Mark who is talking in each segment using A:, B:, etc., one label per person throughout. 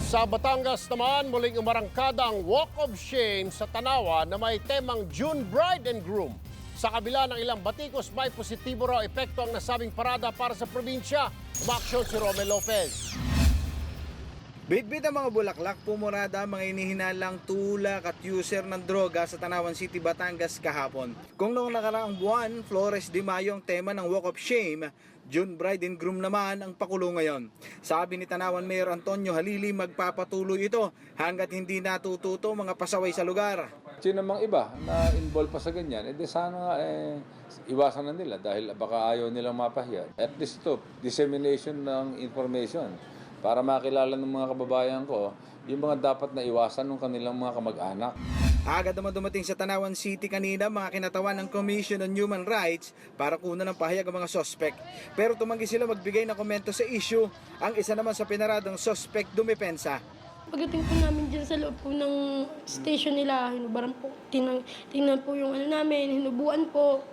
A: Sa Batangas naman, muling umarangkada ang Walk of Shame sa Tanawan na may temang June Bride and Groom. Sa kabila ng ilang batikos, may positibo raw epekto ang nasabing parada para sa probinsya. Umaksyon si Romel Lopez.
B: Bitbit ang mga bulaklak, pumurada, mga inihinalang tulak at user ng droga sa Tanawan City, Batangas kahapon. Kung noong nakaraang buwan, Flores de Mayo ang tema ng Walk of Shame, June Bride and Groom naman ang pakulo ngayon. Sabi ni Tanawan Mayor Antonio Halili, magpapatuloy ito hanggat hindi natututo mga pasaway sa lugar.
C: Sino namang iba na involved pa sa ganyan, sana iwasan na nila dahil baka ayaw nilang mapahiya. At least ito, dissemination ng information para makilala ng mga kababayan ko yung mga dapat na iwasan ng kanilang mga kamag-anak.
B: Agad naman dumating sa Tanawan City kanina mga kinatawan ng Commission on Human Rights para kunan ng pahayag ang mga sospek. Pero tumanggi sila magbigay ng komento sa issue. Ang isa naman sa pinaradang sospek dumepensa.
D: Pagdating po namin dyan sa loob po ng station nila, hinubaran po, tingnan po yung namin, hinubuan po.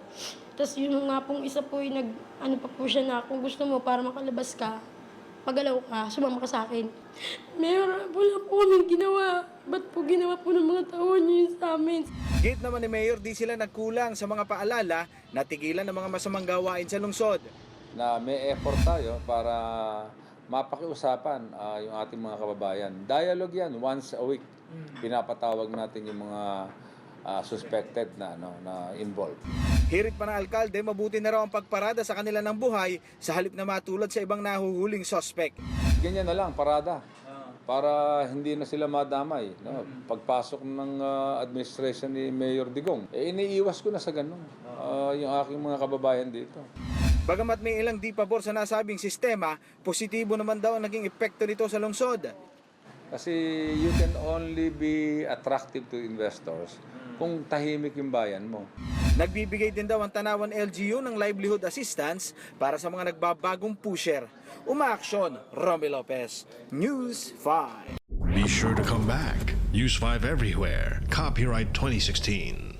D: Tapos yun nga pong isa po, pa po siya na kung gusto mo para makalabas ka, pagalaw ka, sumama ka sa akin. Mayor, wala po kaming ginawa. Ba't po ginawa po ng mga tao niyo yun sa amin?
B: Gate naman ni Mayor, di sila nagkulang sa mga paalala na tigilan ng mga masamang gawain sa lungsod.
C: Na may effort tayo para mapakiusapan yung ating mga kababayan. Dialogue yan, once a week. Pinapatawag natin yung mga suspected na involved.
B: Hirit pa ng alkalde, mabuti na raw ang pagparada sa kanila ng buhay sa halip na matulad sa ibang nahuhuling sospek.
C: Ganyan na lang, parada. Para hindi na sila madamay. Pagpasok ng administration ni Mayor Digong, iniiwas ko na sa ganun yung aking mga kababayan dito.
B: Bagamat may ilang di pabor sa nasabing sistema, positibo naman daw ang naging epekto nito sa lungsod.
C: Kasi you can only be attractive to investors kung tahimik yung bayan mo.
B: Nagbibigay din daw ang Tanawan LGU ng livelihood assistance para sa mga nagbabagong pusher. Umaaksyon, Romel Lopez, News 5.
E: Be sure to come back. Use 5 everywhere. Copyright 2016.